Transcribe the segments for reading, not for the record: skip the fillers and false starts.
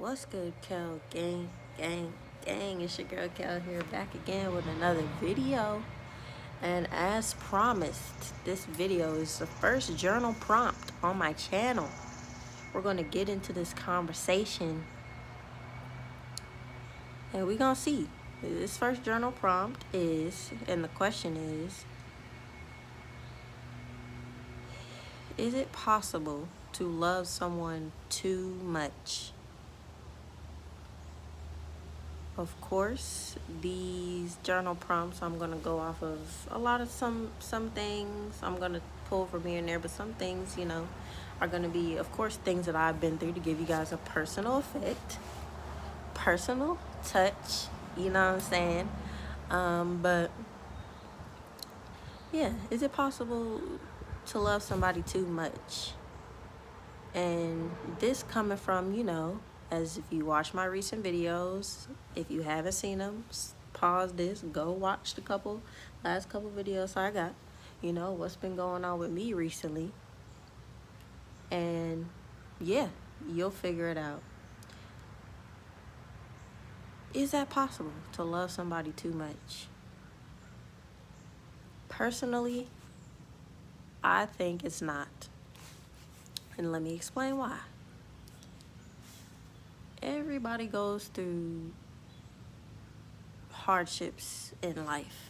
What's good, Kel? Gang, gang, gang. It's your girl Kel here, back again with another video. And as promised, this video is the first journal prompt on my channel. We're going to get into this conversation and we're going to see. This first journal prompt is, and the question is it possible to love someone too much? Of course, these journal prompts, I'm going to go off of a lot of some things I'm going to pull from here and there, but some things, are going to be, of course, things that I've been through to give you guys a personal effect, personal touch, you know what I'm saying? But yeah, is it possible to love somebody too much? And this coming from, as if you watch my recent videos, if you haven't seen them, pause this, go watch the last couple videos I got, what's been going on with me recently. And yeah, you'll figure it out. Is that possible to love somebody too much? Personally, I think it's not. And let me explain why. Everybody goes through hardships in life.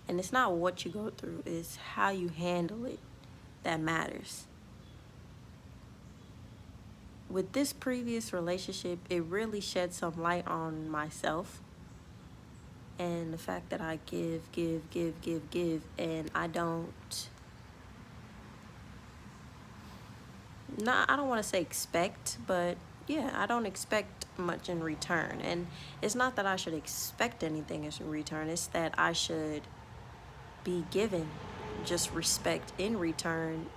And it's not what you go through, it's how you handle it that matters. With this previous relationship, it really shed some light on myself and the fact that I give, and I don't want to say expect, but yeah, I don't expect much in return. And it's not that I should expect anything in return, it's that I should be given just respect in return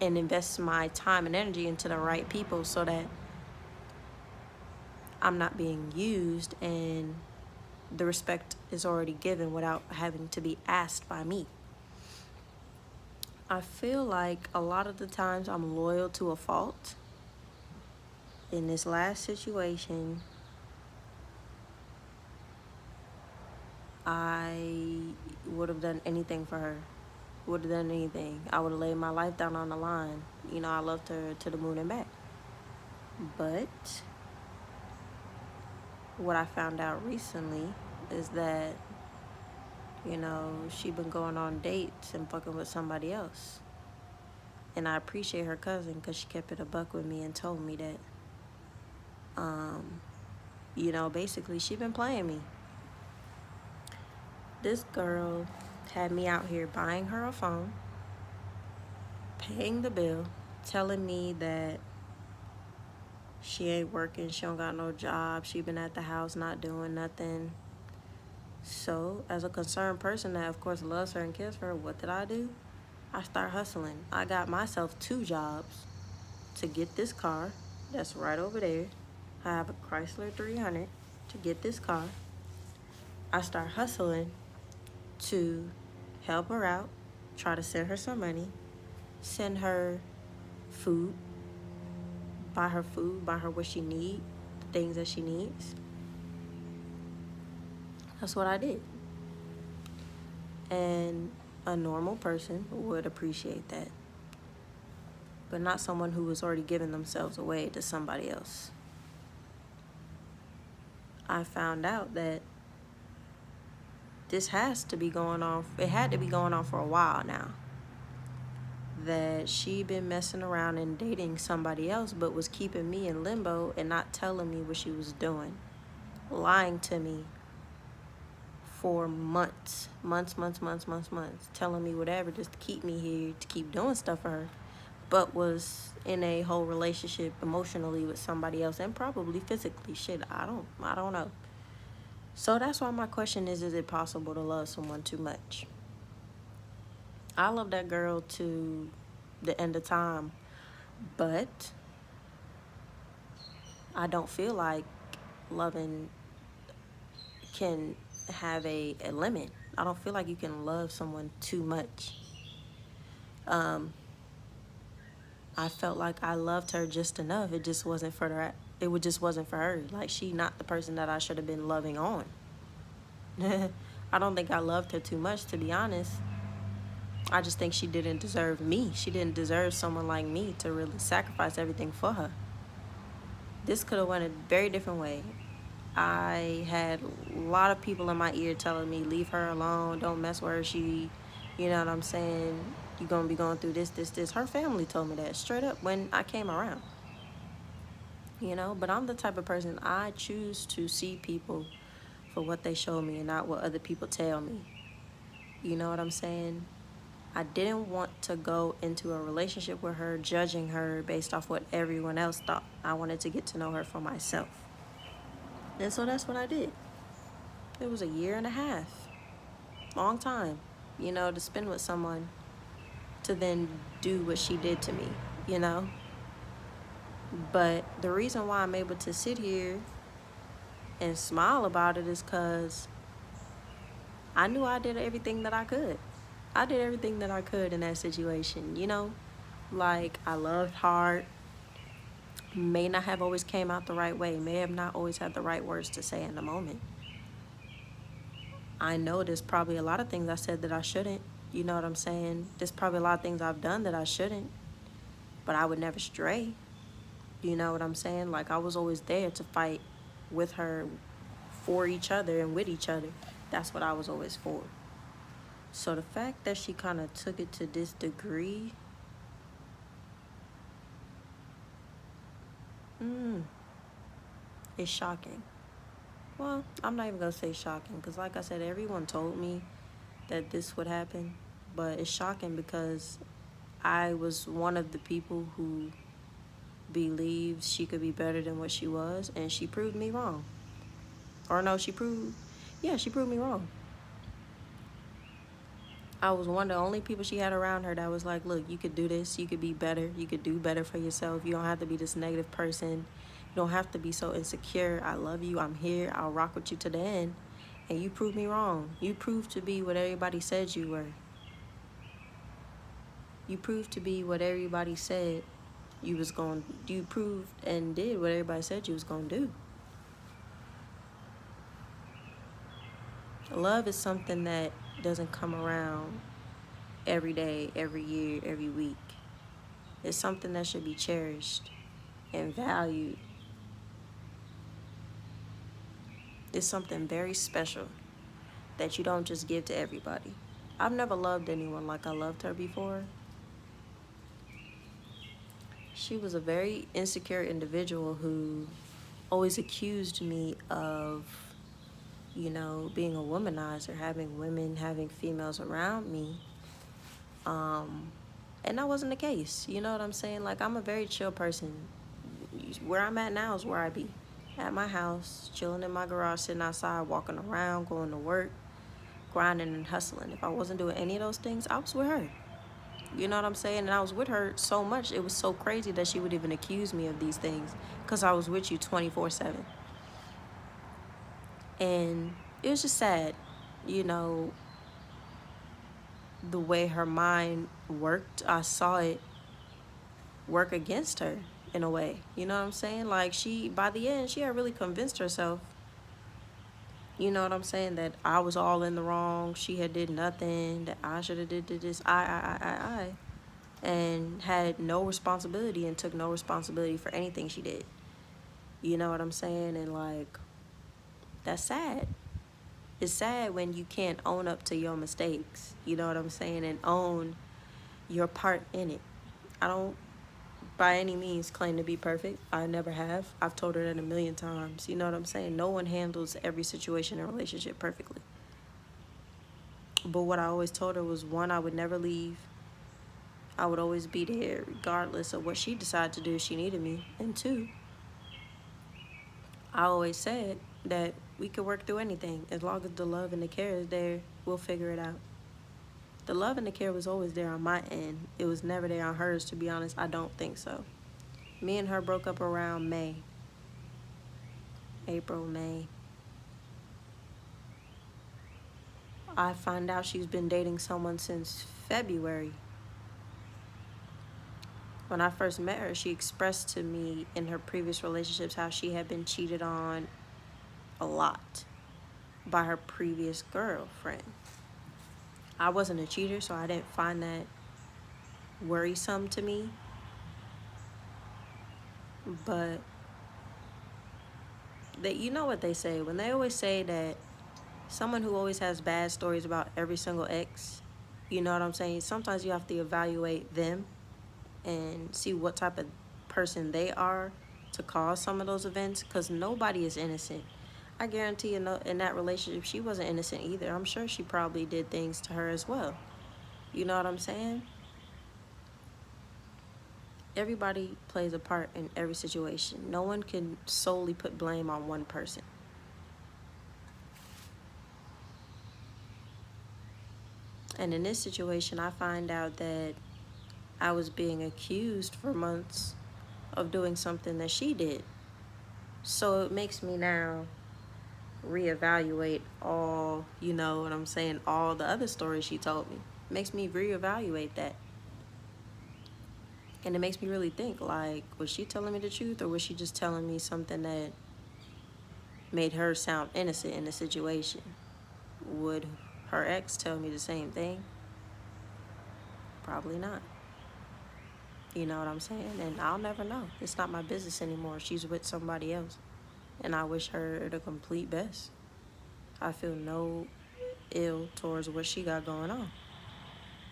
and invest my time and energy into the right people so that I'm not being used and the respect is already given without having to be asked by me. I feel like a lot of the times I'm loyal to a fault. In this last situation, I would have done anything for her. Would have done anything. I would have laid my life down on the line. I loved her to the moon and back. But what I found out recently is that, she been going on dates and fucking with somebody else. And I appreciate her cousin because she kept it a buck with me and told me that, basically she been playing me. This girl had me out here buying her a phone, paying the bill, telling me that she ain't working, she don't got no job, she been at the house not doing nothing. So, as a concerned person that of course loves her and cares for her, what did I do? I start hustling. I got myself 2 jobs to get this car that's right over there. I have a Chrysler 300 to get this car. I start hustling to help her out, try to send her some money, send her food, buy her what she needs, the things that she needs. That's what I did. And a normal person would appreciate that, but not someone who was already giving themselves away to somebody else. I found out that this has to be going on. It had to be going on for a while now. That she been messing around and dating somebody else, but was keeping me in limbo and not telling me what she was doing. Lying to me for months, telling me whatever just to keep me here, to keep doing stuff for her, but was in a whole relationship emotionally with somebody else and probably physically. Shit, I don't know. So that's why my question is it possible to love someone too much? I love that girl to the end of time, but I don't feel like loving can have a limit. I don't feel like you can love someone too much. I felt like I loved her just enough. It just wasn't for her. Just wasn't for her. Like, she not the person that I should have been loving on. I don't think I loved her too much, to be honest. I just think she didn't deserve me. She didn't deserve someone like me to really sacrifice everything for her. This could have went a very different way. I had a lot of people in my ear telling me, leave her alone, don't mess with her. You know what I'm saying? You're going to be going through this. Her family told me that straight up when I came around. You know, but I'm the type of person, I choose to see people for what they show me and not what other people tell me. You know what I'm saying? I didn't want to go into a relationship with her, judging her based off what everyone else thought. I wanted to get to know her for myself. And so that's what I did. It was a year and a half. Long time, you know, to spend with someone to then do what she did to me, you know? But the reason why I'm able to sit here and smile about it is because I knew I did everything that I could. I did everything that I could in that situation, you know? Like, I loved hard. May not have always came out the right way. May have not always had the right words to say in the moment. I know there's probably a lot of things I said that I shouldn't. You know what I'm saying? There's probably a lot of things I've done that I shouldn't. But I would never stray. You know what I'm saying? Like, I was always there to fight with her, for each other and with each other. That's what I was always for. So the fact that she kind of took it to this degree, is shocking. Well, I'm not even going to say shocking because, like I said, everyone told me that this would happen. But it's shocking because I was one of the people who believed she could be better than what she was, and she proved me wrong. Or no, she proved me wrong. I was one of the only people she had around her that was like, look, you could do this, you could be better, you could do better for yourself. You don't have to be this negative person. You don't have to be so insecure. I love you, I'm here, I'll rock with you to the end. And you proved me wrong. You proved to be what everybody said you were. You proved to be what everybody said you proved and did what everybody said you was going to do. Love is something that doesn't come around every day, every year, every week. It's something that should be cherished and valued. It's something very special that you don't just give to everybody. I've never loved anyone like I loved her before. She was a very insecure individual who always accused me of, you know, being a womanizer, having females around me. And that wasn't the case. You know what I'm saying? Like, I'm a very chill person. Where I'm at now is where I be. At my house, chilling in my garage, sitting outside, walking around, going to work, grinding and hustling. If I wasn't doing any of those things, I was with her. You know what I'm saying? And I was with her so much, it was so crazy that she would even accuse me of these things because I was with you 24/7. And it was just sad, you know, the way her mind worked. I saw it work against her in a way. You know what I'm saying? Like, by the end, she had really convinced herself, you know what I'm saying, that I was all in the wrong. She had did nothing, that I should have did this. I. And had no responsibility and took no responsibility for anything she did. You know what I'm saying? And, like, that's sad. It's sad when you can't own up to your mistakes. You know what I'm saying? And own your part in it. I don't by any means claim to be perfect. I never have. I've told her that a million times. You know what I'm saying? No one handles every situation in a relationship perfectly. But what I always told her was, one, I would never leave. I would always be there regardless of what she decided to do if she needed me. And two, I always said that we could work through anything. As long as the love and the care is there, we'll figure it out. The love and the care was always there on my end. It was never there on hers, to be honest. I don't think so. Me and her broke up around April, May. I find out she's been dating someone since February. When I first met her, she expressed to me in her previous relationships how she had been cheated on a lot by her previous girlfriend. I wasn't a cheater, so I didn't find that worrisome to me. But you know what they say when they always say that someone who always has bad stories about every single ex, you know what I'm saying? Sometimes you have to evaluate them and see what type of person they are to cause some of those events, because nobody is innocent. I guarantee in that relationship, she wasn't innocent either. I'm sure she probably did things to her as well. You know what I'm saying? Everybody plays a part in every situation. No one can solely put blame on one person. And in this situation, I find out that I was being accused for months of doing something that she did. So it makes me now reevaluate all, you know what I'm saying, all the other stories she told me. It makes me reevaluate that. And it makes me really think, like, was she telling me the truth, or was she just telling me something that made her sound innocent in the situation? Would her ex tell me the same thing? Probably not. You know what I'm saying? And I'll never know. It's not my business anymore. She's with somebody else. And I wish her the complete best. I feel no ill towards what she got going on.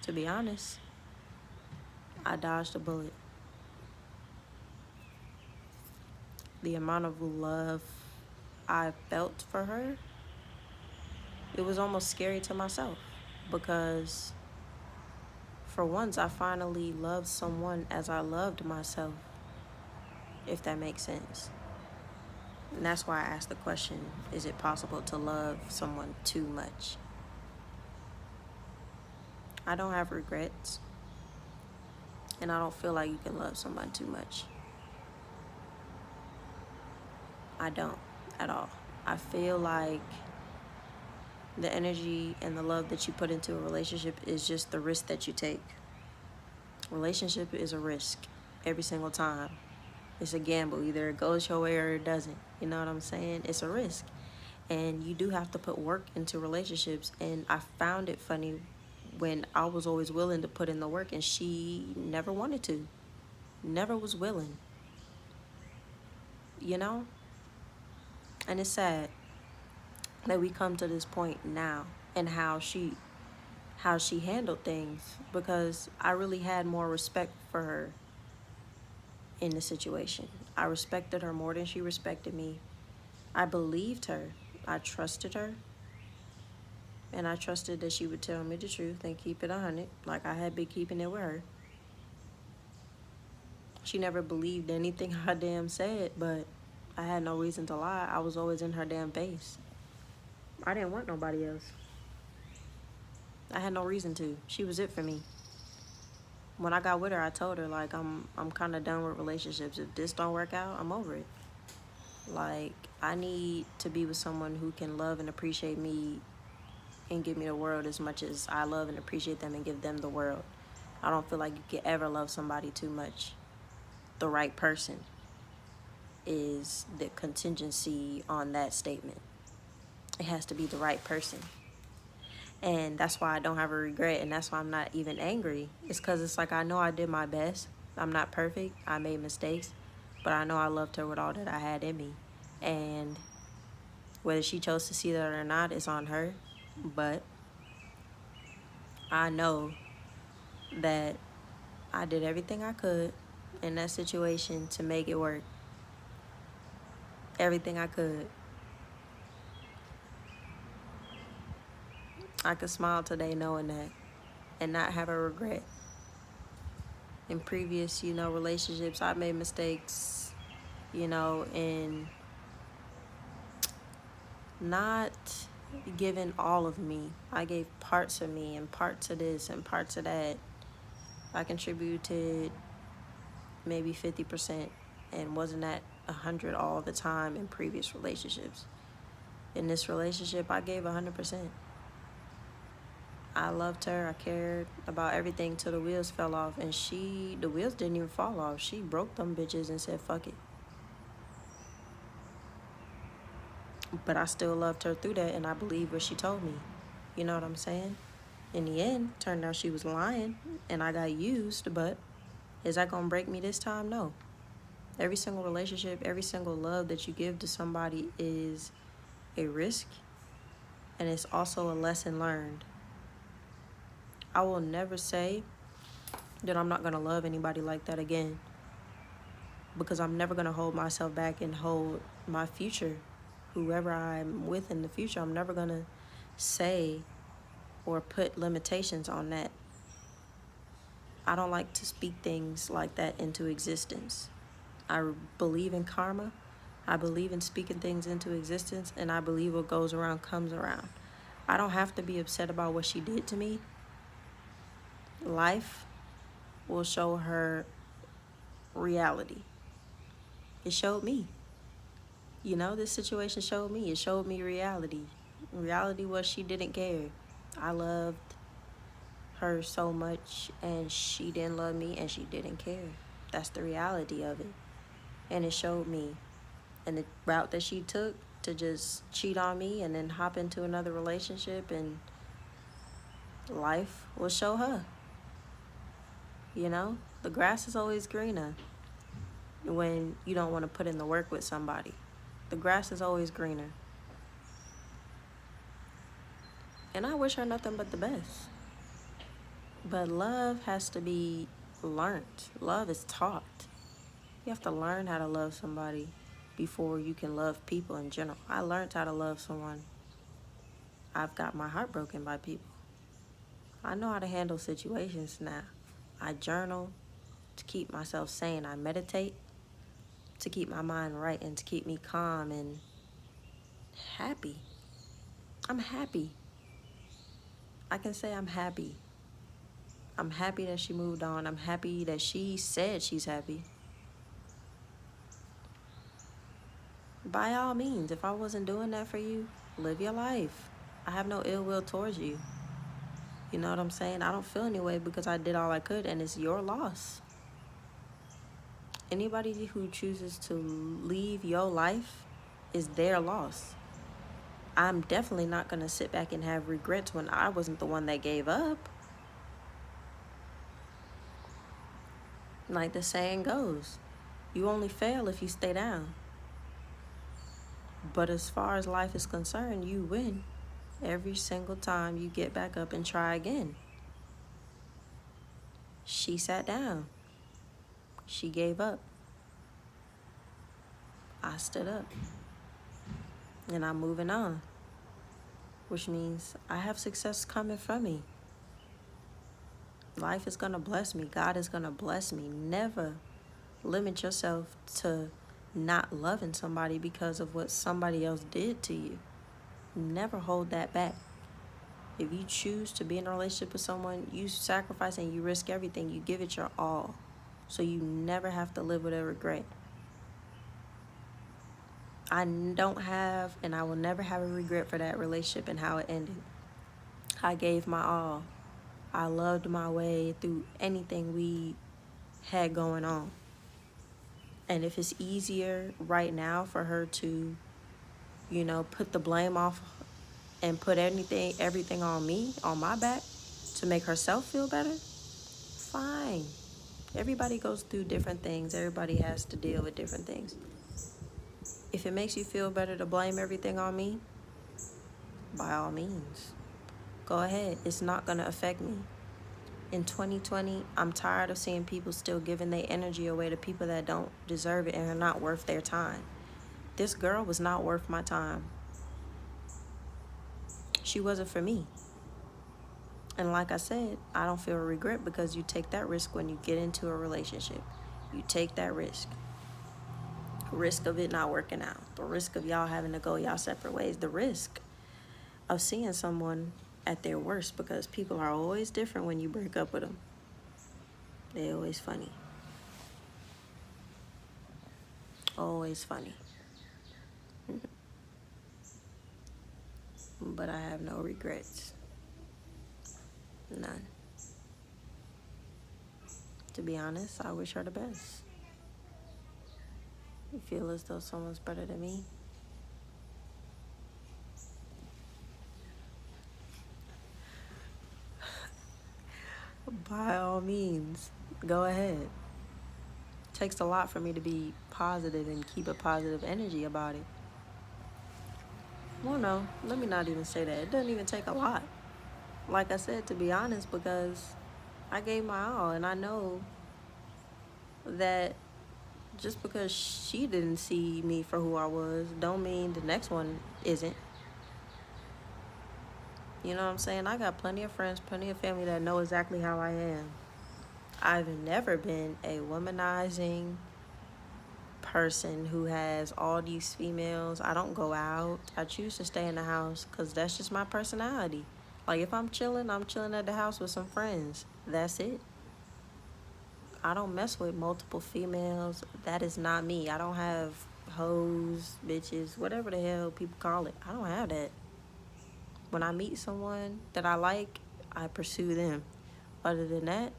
To be honest, I dodged a bullet. The amount of love I felt for her, it was almost scary to myself, because for once I finally loved someone as I loved myself, if that makes sense. And that's why I asked the question, is it possible to love someone too much? I don't have regrets, and I don't feel like you can love someone too much. I don't at all. I feel like the energy and the love that you put into a relationship is just the risk that you take. Relationship is a risk every single time. It's a gamble. Either it goes your way or it doesn't. You know what I'm saying? It's a risk. And you do have to put work into relationships. And I found it funny when I was always willing to put in the work and she never wanted to. Never was willing. You know? And it's sad that we come to this point now, and how she handled things, because I really had more respect for her in the situation. I respected her more than she respected me. I believed her. I trusted her. And I trusted that she would tell me the truth and keep it 100, like I had been keeping it with her. She never believed anything I damn said, but I had no reason to lie. I was always in her damn face. I didn't want nobody else. I had no reason to. She was it for me. When I got with her, I told her, like, I'm kind of done with relationships. If this don't work out, I'm over it. Like, I need to be with someone who can love and appreciate me and give me the world as much as I love and appreciate them and give them the world. I don't feel like you can ever love somebody too much. The right person is the contingency on that statement. It has to be the right person. And that's why I don't have a regret, and that's why I'm not even angry. It's because it's like I know I did my best. I'm not perfect. I made mistakes. But I know I loved her with all that I had in me. And whether she chose to see that or not is on her. But I know that I did everything I could in that situation to make it work. Everything I could. I could smile today knowing that and not have a regret. In previous, relationships, I made mistakes, in not giving all of me. I gave parts of me and parts of this and parts of that. I contributed maybe 50% and wasn't at 100 all the time in previous relationships. In this relationship, I gave 100%. I loved her. I cared about everything till the wheels fell off. And the wheels didn't even fall off. She broke them bitches and said, fuck it. But I still loved her through that, and I believed what she told me. You know what I'm saying? In the end, turned out she was lying, and I got used. But is that gonna break me this time? No. Every single relationship, every single love that you give to somebody is a risk, and it's also a lesson learned. I will never say that I'm not gonna love anybody like that again, because I'm never gonna hold myself back and hold my future, whoever I'm with in the future. I'm never gonna say or put limitations on that. I don't like to speak things like that into existence. I believe in karma. I believe in speaking things into existence, and I believe what goes around comes around. I don't have to be upset about what she did to me. Life will show her reality. It showed me. This situation showed me. It showed me reality. Reality was she didn't care. I loved her so much, and she didn't love me, and she didn't care. That's the reality of it. And it showed me. And the route that she took to just cheat on me and then hop into another relationship, and life will show her. The grass is always greener when you don't want to put in the work with somebody. The grass is always greener. And I wish her nothing but the best. But love has to be learned. Love is taught. You have to learn how to love somebody before you can love people in general. I learned how to love someone. I've got my heart broken by people. I know how to handle situations now. I journal to keep myself sane. I meditate to keep my mind right and to keep me calm and happy. I'm happy. I can say I'm happy. I'm happy that she moved on. I'm happy that she said she's happy. By all means, if I wasn't doing that for you, live your life. I have no ill will towards you. You know what I'm saying? I don't feel any way because I did all I could, and it's your loss. Anybody who chooses to leave your life is their loss. I'm definitely not going to sit back and have regrets when I wasn't the one that gave up. Like the saying goes, you only fail if you stay down. But as far as life is concerned, you win every single time you get back up and try again. She sat down. She gave up. I stood up. And I'm moving on. Which means I have success coming from me. Life is going to bless me. God is going to bless me. Never limit yourself to not loving somebody because of what somebody else did to you. Never hold that back. If you choose to be in a relationship with someone, you sacrifice and you risk everything. You give it your all. So you never have to live with a regret. I don't have, and I will never have a regret for that relationship and how it ended. I gave my all. I loved my way through anything we had going on. And if it's easier right now for her to, put the blame off and put everything on me, on my back, to make herself feel better, fine. Everybody goes through different things. Everybody has to deal with different things. If it makes you feel better to blame everything on me, by all means, go ahead. It's not going to affect me. In 2020, I'm tired of seeing people still giving their energy away to people that don't deserve it and are not worth their time. This girl was not worth my time. She wasn't for me. And like I said, I don't feel regret because you take that risk when you get into a relationship. You take that risk. Risk of it not working out. The risk of y'all having to go y'all separate ways. The risk of seeing someone at their worst, because people are always different when you break up with them. They always funny. Always funny. But I have no regrets. None. To be honest, I wish her the best. You feel as though someone's better than me? By all means, go ahead. It takes a lot for me to be positive and keep a positive energy about it. Well, no, let me not even say that. It doesn't even take a lot. Like I said, to be honest, because I gave my all, and I know that just because she didn't see me for who I was, don't mean the next one isn't. You know what I'm saying? I got plenty of friends, plenty of family that know exactly how I am. I've never been a womanizing person who has all these females. I don't go out. I choose to stay in the house because that's just my personality. Like, if I'm chilling at the house with some friends. That's it. I don't mess with multiple females. That is not me. I don't have hoes, bitches, whatever the hell people call it. I don't have that. When I meet someone that I like, I pursue them. Other than that,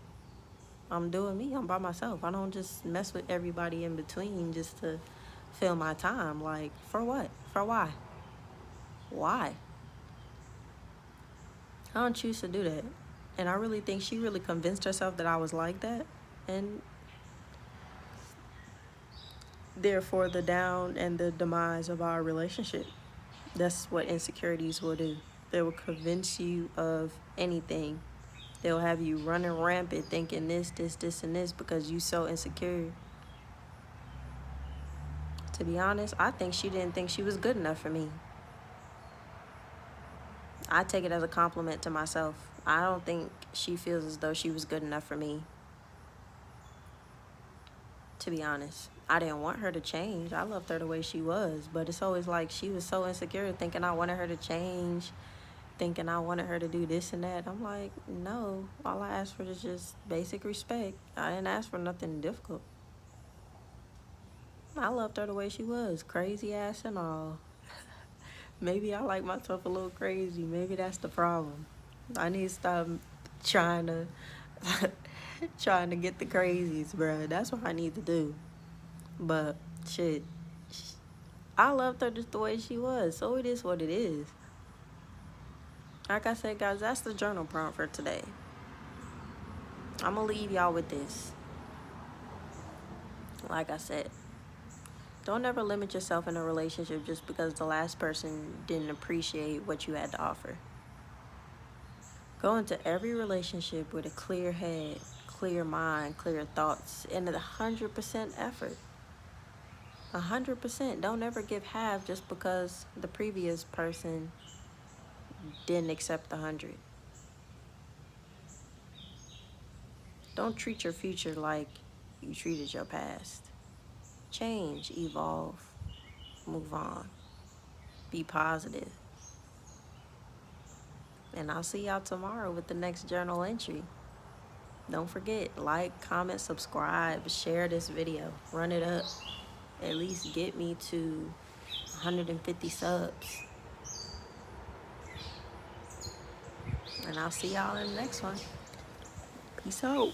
I'm doing me. I'm by myself. I don't just mess with everybody in between just to fill my time. Like, for what? For why? Why? I don't choose to do that. And I really think she really convinced herself that I was like that. And therefore, the down and the demise of our relationship. That's what insecurities will do. They will convince you of anything. They'll have you running rampant thinking this, and this because you so insecure. To be honest, I think she didn't think she was good enough for me. I take it as a compliment to myself. I don't think she feels as though she was good enough for me. To be honest, I didn't want her to change. I loved her the way she was, but it's always like she was so insecure thinking I wanted her to change, thinking I wanted her to do this and that. I'm like, no, all I asked for is just basic respect. I didn't ask for nothing difficult. I loved her the way she was, crazy ass and all. Maybe I like myself a little crazy. Maybe that's the problem. I need to stop trying to trying to get the crazies, bruh. That's what I need to do. But shit, I loved her just the way she was. So it is what it is. Like I said, guys, that's the journal prompt for today. I'm gonna leave y'all with this. Like I said, don't ever limit yourself in a relationship just because the last person didn't appreciate what you had to offer. Go into every relationship with a clear head, clear mind, clear thoughts, and 100% effort. 100%. Don't ever give half just because the previous person didn't accept the 100. Don't treat your future like you treated your past. Change, evolve, move on. Be positive. And I'll see y'all tomorrow with the next journal entry. Don't forget, like, comment, subscribe, share this video. Run it up. At least get me to 150 subs. And I'll see y'all in the next one. Peace out.